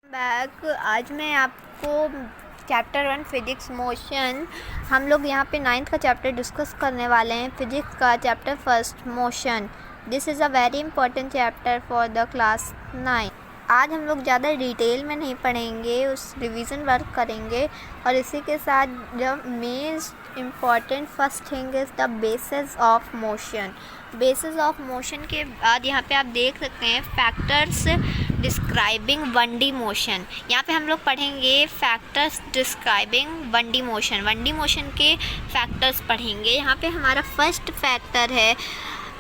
Back आज मैं आपको चैप्टर 1 फिजिक्स मोशन, हम लोग यहाँ पे 9th का चैप्टर डिस्कस करने वाले हैं। फिजिक्स का chapter first motion. This is a very important chapter for the class 9। आज हम लोग ज़्यादा डिटेल में नहीं पढ़ेंगे, उस रिवीजन वर्क करेंगे। और इसी के साथ जब main important first thing is the basis of motion. Basis of motion के बाद यहाँ पे आप देख सकते हैं फैक्टर्स डिस्क्राइबिंग 1D मोशन। यहाँ पे हम लोग पढ़ेंगे factors describing 1D motion. 1D motion के फैक्टर्स पढ़ेंगे। यहाँ पे हमारा फर्स्ट फैक्टर है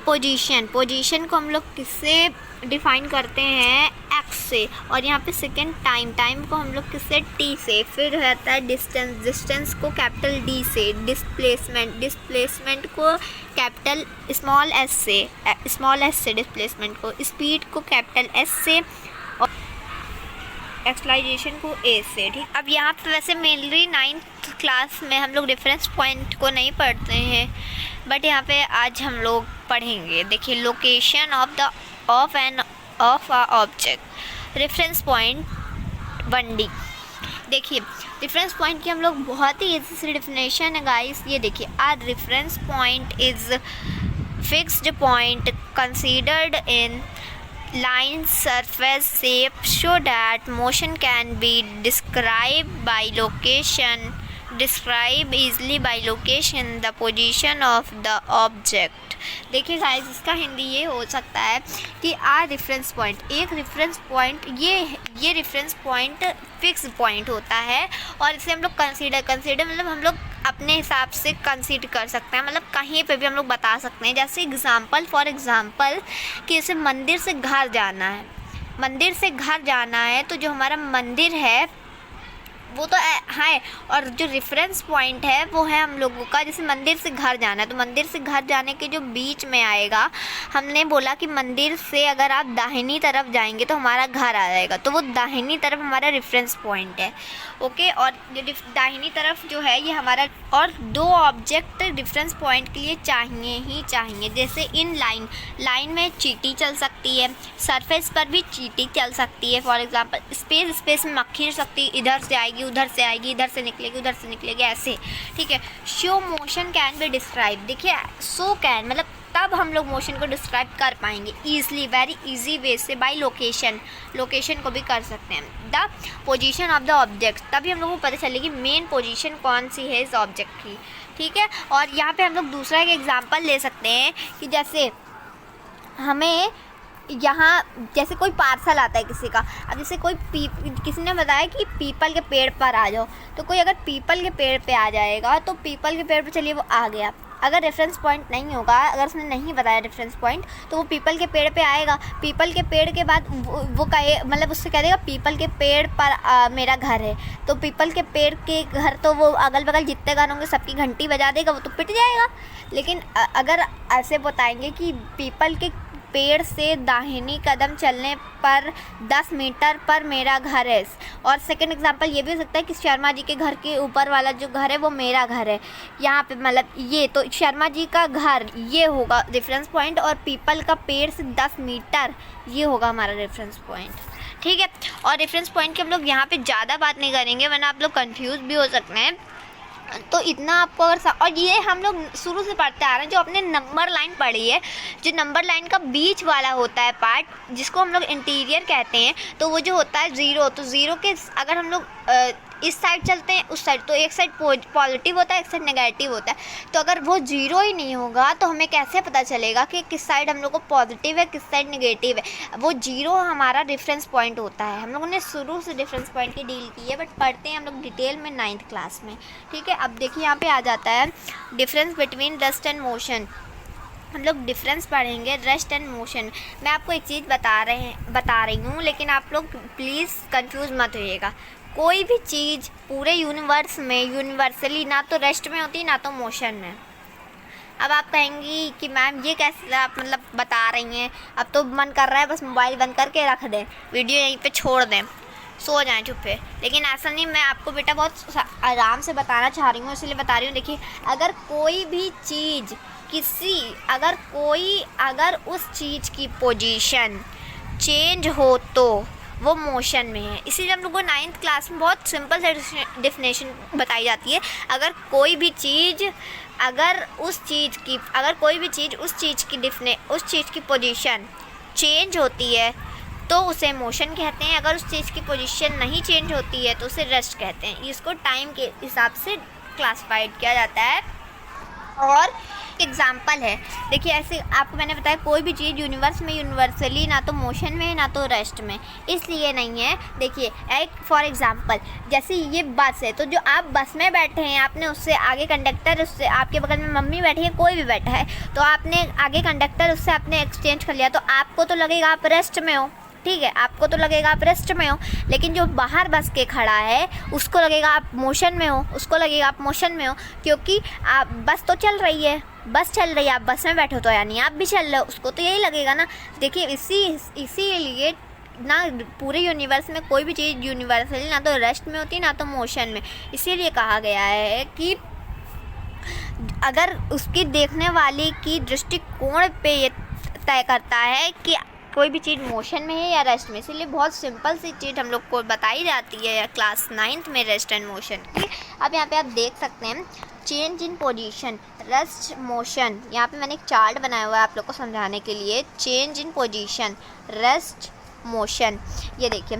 पोजीशन। पोजीशन को हम लोग किससे डिफ़ाइन करते हैं? एक्स से। और यहाँ पे सेकेंड टाइम। टाइम को हम लोग किससे? टी से। फिर रहता है डिस्टेंस। डिस्टेंस को कैपिटल डी से। डिस्प्लेसमेंट। डिस्प्लेसमेंट को कैपिटल स्मॉल एस से। स्मॉल एस से डिस्प्लेसमेंट को। स्पीड को कैपिटल एस से और एक्सलाइजेशन को ए से। ठीक, अब यहाँ पे वैसे मेनली 9th क्लास में हम लोग रेफरेंस पॉइंट को नहीं पढ़ते हैं, बट यहाँ पे आज हम लोग पढ़ेंगे। देखिए, location of a object. Reference point 1D। देखिए, रेफरेंस पॉइंट की हम लोग बहुत ही इजी सी डेफिनेशन है गाइस। ये देखिए, our reference point is fixed point considered in line surface shape so that motion can be described easily by location the position of the object। देखिए गाइस, इसका हिंदी ये हो सकता है कि रेफरेंस पॉइंट, एक रेफरेंस पॉइंट, ये रेफरेंस पॉइंट फिक्स पॉइंट होता है और इसे हम लोग कंसीडर मतलब हम लोग अपने हिसाब से कंसीडर कर सकते हैं, मतलब कहीं पे भी हम लोग बता सकते हैं। जैसे फॉर एग्ज़ाम्पल कि जैसे मंदिर से घर जाना है। मंदिर से घर जाना है तो जो हमारा मंदिर है वो तो है, और जो रेफरेंस पॉइंट है वो है हम लोगों का, जैसे मंदिर से घर जाना है तो मंदिर से घर जाने के जो बीच में आएगा, हमने बोला कि मंदिर से अगर आप दाहिनी तरफ जाएंगे तो हमारा घर आ जाएगा, तो वो दाहिनी तरफ हमारा रेफरेंस पॉइंट है। ओके, और जो दाहिनी तरफ जो है ये हमारा, और दो ऑब्जेक्ट रेफरेंस पॉइंट के लिए चाहिए ही चाहिए। जैसे इन लाइन में चींटी चल सकती है, सरफेस पर भी चींटी चल सकती है। फॉर एग्जांपल स्पेस में मक्खी चल सकती है, इधर से आएगी उधर से आएगी, इधर से निकलेगी ऐसे। ठीक है, show motion can be describe. देखिए, सो कैन मतलब तब हम लोग मोशन को डिस्क्राइब कर पाएंगे ईजिली, वेरी इजी वे से, बाय लोकेशन को भी कर सकते हैं। The position of the object, तभी हम लोग को पता चलेगी मेन पोजीशन कौन सी है इस ऑब्जेक्ट की। ठीक है, और यहाँ पे हम लोग दूसरा एक एग्जांपल ले सकते हैं कि जैसे हमें यहाँ जैसे कोई पार्सल आता है किसी का। अब जैसे किसी ने बताया कि पीपल के पेड़ पर आ जाओ, तो कोई अगर पीपल के पेड़ पे आ जाएगा तो पीपल के पेड़ पे चलिए वो आ गया। अगर रेफरेंस पॉइंट नहीं होगा, अगर उसने नहीं बताया रेफरेंस पॉइंट, तो वो पीपल के पेड़ पे आएगा। पीपल के पेड़ के बाद वो कहे, मतलब उससे कह देगा पीपल के पेड़ पर मेरा घर है, तो पीपल के पेड़ के घर, तो वो अगल बगल जितने घर होंगे सबकी घंटी बजा देगा, वो तो पिट जाएगा। लेकिन अगर ऐसे बताएंगे कि पीपल के पेड़ से दाहिनी कदम चलने पर 10 मीटर पर मेरा घर है। और सेकंड एग्जांपल ये भी हो सकता है कि शर्मा जी के घर के ऊपर वाला जो घर है वो मेरा घर है। यहाँ पे मतलब ये तो शर्मा जी का घर ये होगा रेफरेंस पॉइंट, और पीपल का पेड़ से 10 मीटर ये होगा हमारा रेफरेंस पॉइंट। ठीक है, और रेफरेंस पॉइंट की हम लोग यहाँ पे ज़्यादा बात नहीं करेंगे वरना आप लोग कन्फ्यूज़ भी हो सकते हैं। तो इतना आपको अगर और ये हम लोग शुरू से पढ़ते आ रहे हैं, जो अपने नंबर लाइन पढ़ी है, जो नंबर लाइन का बीच वाला होता है पार्ट, जिसको हम लोग इंटीरियर कहते हैं, तो वो जो होता है ज़ीरो, तो ज़ीरो के अगर हम लोग इस साइड चलते हैं उस साइड, तो एक साइड पॉजिटिव होता है, एक साइड नेगेटिव होता है। तो अगर वो जीरो ही नहीं होगा तो हमें कैसे पता चलेगा कि किस साइड हम लोग को पॉजिटिव है किस साइड नेगेटिव है? वो जीरो हमारा रेफरेंस पॉइंट होता है। हम लोगों ने शुरू से रेफरेंस पॉइंट की डील की है, बट पढ़ते हैं हम लोग डिटेल में 9th क्लास में। ठीक है, अब देखिए यहाँ पे आ जाता है difference between rest and motion. हम लोग डिफरेंस पढ़ेंगे रेस्ट एंड मोशन। मैं आपको एक चीज़ बता रही हूँ, लेकिन आप लोग प्लीज़ कंफ्यूज मत होइएगा। कोई भी चीज़ पूरे यूनिवर्स में यूनिवर्सली ना तो रेस्ट में होती ना तो मोशन में। अब आप कहेंगी कि मैम ये कैसे आप मतलब बता रही हैं, अब तो मन कर रहा है बस मोबाइल बंद करके रख दें, वीडियो यहीं पे छोड़ दें, सो जाएं चुप्पे। लेकिन ऐसा नहीं, मैं आपको बेटा बहुत आराम से बताना चाह रही हूँ, इसलिए बता रही हूँ। देखिए, अगर कोई भी चीज़ अगर उस चीज़ की पोजीशन चेंज हो तो वो मोशन में है। इसीलिए हम लोग को 9th क्लास में बहुत सिंपल से डिफिनेशन बताई जाती है। अगर कोई भी चीज़ उस चीज़ की पोजीशन चेंज होती है तो उसे मोशन कहते हैं। अगर उस चीज़ की पोजीशन नहीं चेंज होती है तो उसे रेस्ट कहते हैं। इसको टाइम के हिसाब से क्लासिफाइड किया जाता है। और एग्जाम्पल है, देखिए ऐसे आपको मैंने बताया कोई भी चीज़ यूनिवर्स में यूनिवर्सली ना तो मोशन में है ना तो रेस्ट में, इसलिए नहीं है। देखिए एक फॉर एग्जांपल जैसे ये बस है, तो जो आप बस में बैठे हैं, आपने उससे आगे कंडक्टर, उससे आपके बगल में मम्मी बैठी है, कोई भी बैठा है, तो आपने आगे कंडक्टर उससे आपने एक्सचेंज कर लिया, तो आपको तो लगेगा आप रेस्ट में हो, ठीक है, आपको तो लगेगा आप रेस्ट में हो। लेकिन जो बाहर बस के खड़ा है उसको लगेगा आप मोशन में हो, क्योंकि आप बस तो चल रही है, आप बस में बैठे हो तो यानी आप भी चल रहे हो, उसको तो यही लगेगा ना। देखिए इसीलिए ना पूरे यूनिवर्स में कोई भी चीज़ यूनिवर्सली ना तो रेस्ट में होती है ना तो मोशन में। इसीलिए कहा गया है कि अगर उसकी देखने वाले की दृष्टिकोण पे ये तय करता है कि कोई भी चीज़ मोशन में है या रेस्ट में। इसलिए बहुत सिंपल सी चीज़ हम लोग को बताई जाती है क्लास 9th में, रेस्ट एंड मोशन की। अब यहाँ पे आप देख सकते हैं change in position, rest, motion. यहाँ पे मैंने एक चार्ट बनाया हुआ है आप लोग को समझाने के लिए। Change in position, rest, motion. ये देखिए,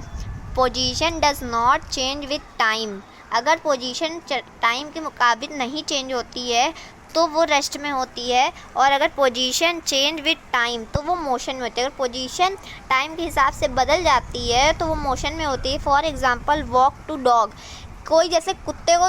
position does not change with time. अगर पोजीशन टाइम के मुताबिक नहीं चेंज होती है तो वो रेस्ट में होती है, और अगर पोजीशन चेंज विद टाइम तो वो मोशन में होती है। अगर पोजीशन टाइम के हिसाब से बदल जाती है तो वो मोशन में होती है। For example walk to dog, कोई जैसे कुत्ते को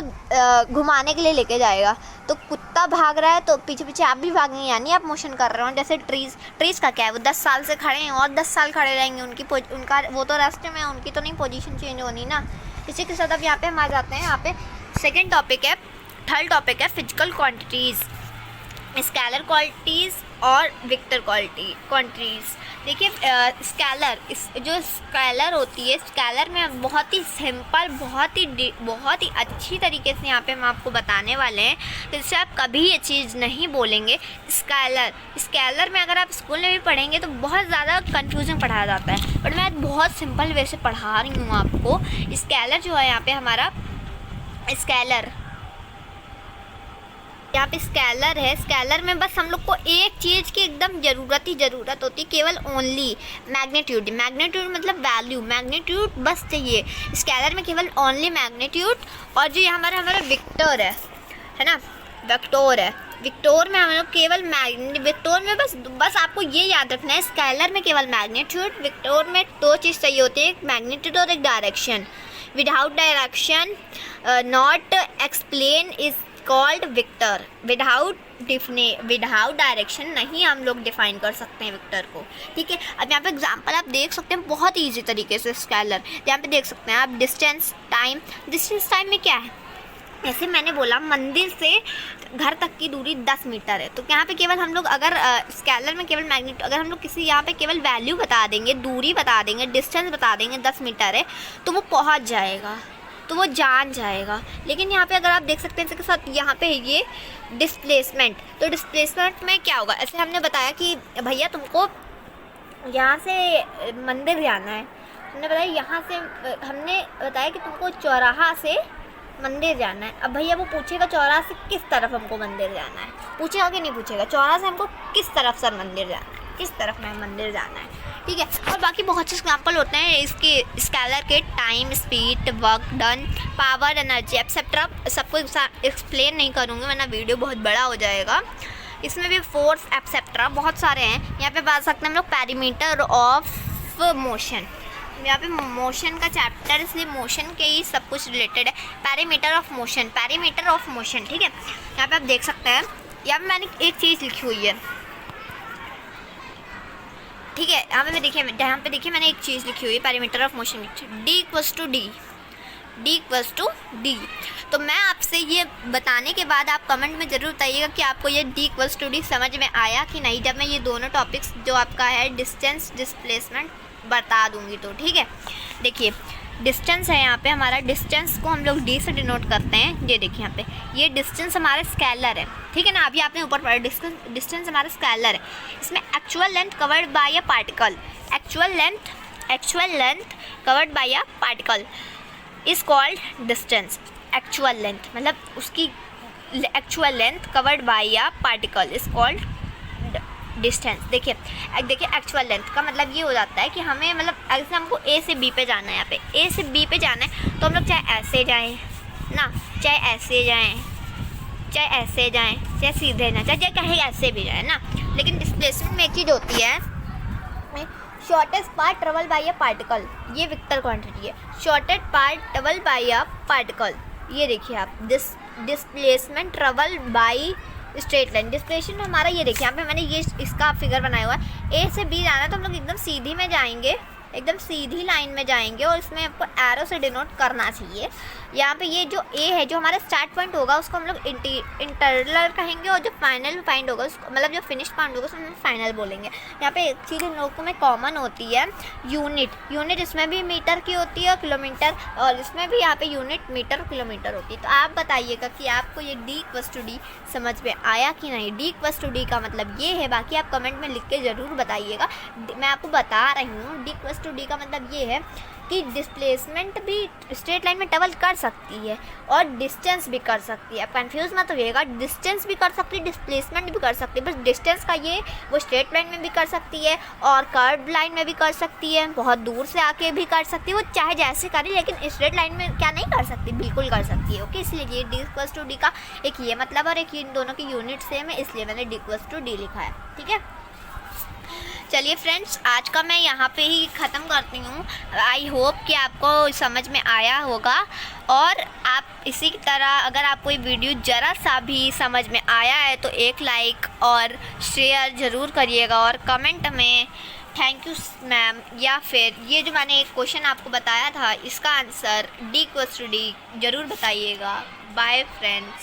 घुमाने के लिए लेके जाएगा, तो कुत्ता भाग रहा है तो पीछे पीछे आप भी भागेंगे, यानी आप मोशन कर रहे हो। जैसे ट्रीज़ का क्या है, वो 10 साल से खड़े हैं और 10 साल खड़े रहेंगे, उनका वो तो रेस्ट में है, उनकी तो नहीं पोजीशन चेंज होनी ना। इसी के साथ अब यहाँ पे हम आ जाते हैं, यहाँ पे सेकेंड टॉपिक है, थर्ड टॉपिक है फिजिकल क्वांटिटीज़, स्केलर क्वांटिटीज़ और वेक्टर क्वांटिटीज़। देखिए जो स्केलर होती है, स्केलर में बहुत ही सिंपल, बहुत ही अच्छी तरीके से यहाँ पे हम आपको बताने वाले हैं, जिससे आप कभी ये चीज़ नहीं बोलेंगे। स्केलर में अगर आप स्कूल में भी पढ़ेंगे तो बहुत ज़्यादा कन्फ्यूजन पढ़ाया जाता है, बट मैं बहुत सिंपल वे से पढ़ा रही हूँ आपको। स्केलर जो है यहाँ पे हमारा यहाँ पे स्केलर है। स्केलर में बस हम लोग को एक चीज़ की एकदम ज़रूरत होती है, केवल ओनली मैग्नीट्यूड मतलब वैल्यू, मैग्नीट्यूड बस चाहिए। स्केलर में केवल ओनली मैग्नीट्यूड, और जो हमारा वेक्टर है ना, वेक्टर में हम लोग केवल वेक्टर में बस आपको ये याद रखना है, स्केलर में केवल मैग्नीट्यूड, वेक्टर में 2 चीज़ चाहिए होती है, एक मैग्नीट्यूड और एक direction. Without direction not explain is called vector. Without direction नहीं हम लोग डिफाइन कर सकते हैं वेक्टर को, ठीक है। अब यहाँ पे एग्जांपल आप देख सकते हैं बहुत ईजी तरीके से स्केलर। यहाँ पे देख सकते हैं आप डिस्टेंस टाइम में क्या है, जैसे मैंने बोला मंदिर से घर तक की दूरी 10 मीटर है, तो यहाँ पे केवल हम लोग अगर स्केलर में केवल मैग्नीट्यूड, अगर हम लोग किसी यहाँ पे केवल वैल्यू बता देंगे, दूरी बता देंगे, डिस्टेंस बता देंगे 10 मीटर है, तो वो पहुँच जाएगा, तो वो जान जाएगा। लेकिन यहाँ पे अगर आप देख सकते हैं इसके साथ यहाँ पे ये डिस्प्लेसमेंट, तो डिस्प्लेसमेंट में क्या होगा, ऐसे हमने बताया कि भैया तुमको यहाँ से मंदिर जाना है, हमने बताया कि तुमको चौराहा से मंदिर जाना है। अब भैया वो पूछेगा चौराहा से किस तरफ हमको मंदिर जाना है, पूछेगा कि नहीं पूछेगा, चौराहा से हमको किस तरफ सर मंदिर जाना है, किस तरफ में मंदिर जाना है, ठीक है। और बाकी बहुत से एग्जाम्पल होते हैं इसके स्केलर के, time, speed, work done, power, energy etcetera. सबको एक्सप्लेन नहीं करूँगी वरना वीडियो बहुत बड़ा हो जाएगा। इसमें भी फोर्स एक्सेट्रा बहुत सारे हैं। यहाँ पे बात सकते हैं हम लोग पेरीमीटर ऑफ मोशन, यहाँ पे मोशन का चैप्टर, इसलिए मोशन के ही सब कुछ रिलेटेड है। पेरीमीटर ऑफ मोशन, ठीक है। यहाँ पे आप देख सकते हैं, यहाँ पे मैंने एक चीज़ लिखी हुई है, ठीक है। यहाँ पे देखिए मैंने एक चीज़ लिखी हुई है, perimeter of motion, D = D। तो मैं आपसे ये बताने के बाद आप कमेंट में ज़रूर बताइएगा कि आपको ये D = D समझ में आया कि नहीं, जब मैं ये दोनों टॉपिक्स जो आपका है डिस्टेंस, डिस्प्लेसमेंट बता दूंगी तो, ठीक है। देखिए डिस्टेंस है, यहाँ पे हमारा डिस्टेंस को हम लोग D से डिनोट करते हैं। ये देखिए यहाँ पे ये डिस्टेंस हमारा स्केलर है, ठीक है ना। अभी आपने ऊपर पढ़ा डिस्टेंस हमारा स्केलर है। इसमें actual length covered by a particle, actual length actual length covered by a particle is called distance. Actual length मतलब उसकी actual length covered by a particle is called distance. देखिए एक्चुअल लेंथ का मतलब ये हो जाता है कि हमें मतलब ऐसे हमको ए से बी पे जाना है, यहाँ पे ए से बी पे जाना है तो हम लोग चाहे ऐसे जाएं ना, चाहे ऐसे जाएं, चाहे ऐसे जाएं, चाहे सीधे ना, चाहे कहीं ऐसे भी जाएं ना, लेकिन डिस्प्लेसमेंट में एक चीज़ होती है, shortest part travel by a particle, ये वेक्टर क्वांटिटी है। Shortest part travel by a particle, ये देखिए आप displacement travel by straight line. Displacement हमारा ये देखिए यहाँ पे मैंने ये इसका फिगर बनाया हुआ है। ए से बी जाना है तो हम लोग एकदम सीधी में जाएंगे, एकदम सीधी लाइन में जाएंगे और इसमें आपको एरो से डिनोट करना चाहिए। यहाँ पे ये जो ए है जो हमारा स्टार्ट पॉइंट होगा उसको हम लोग इंटरलर कहेंगे और जो फाइनल पॉइंट होगा उसको मतलब जो फिनिश पॉइंट होगा उसको हम फाइनल बोलेंगे। यहाँ पे एक चीज़ इन लोगों में कॉमन होती है, यूनिट इसमें भी मीटर की होती है और किलोमीटर, और इसमें भी यहाँ पे यूनिट मीटर किलोमीटर होती है। तो आप बताइएगा कि आपको ये D=D समझ में आया कि नहीं। D=D का मतलब ये है, बाकी आप कमेंट में लिख के ज़रूर बताइएगा। मैं आपको बता रही हूँ D=D का मतलब ये है कि डिस्प्लेसमेंट भी स्ट्रेट लाइन में ट्रेवल कर सकती है और डिस्टेंस भी कर सकती है। आप कंफ्यूज मत होइएगा, डिस्टेंस भी कर सकती है, डिस्प्लेसमेंट भी कर सकती है। बस डिस्टेंस का ये वो स्ट्रेट लाइन में भी कर सकती है और कर्व लाइन में भी कर सकती है, बहुत दूर से आके भी कर सकती है, वो चाहे जैसे करे, लेकिन स्ट्रेट लाइन में क्या नहीं कर सकती, बिल्कुल कर सकती है। ओके, इसलिए ये D=D का एक ये मतलब और एक इन दोनों की यूनिट सेम है, इसलिए मैंने D=D लिखा है। ठीक है, चलिए फ्रेंड्स, आज का मैं यहाँ पे ही ख़त्म करती हूँ। आई होप कि आपको समझ में आया होगा और आप इसी तरह अगर आपको ये वीडियो ज़रा सा भी समझ में आया है तो एक लाइक और शेयर ज़रूर करिएगा और कमेंट में थैंक यू मैम या फिर ये जो मैंने एक क्वेश्चन आपको बताया था इसका आंसर D=D ज़रूर बताइएगा। Bye friends.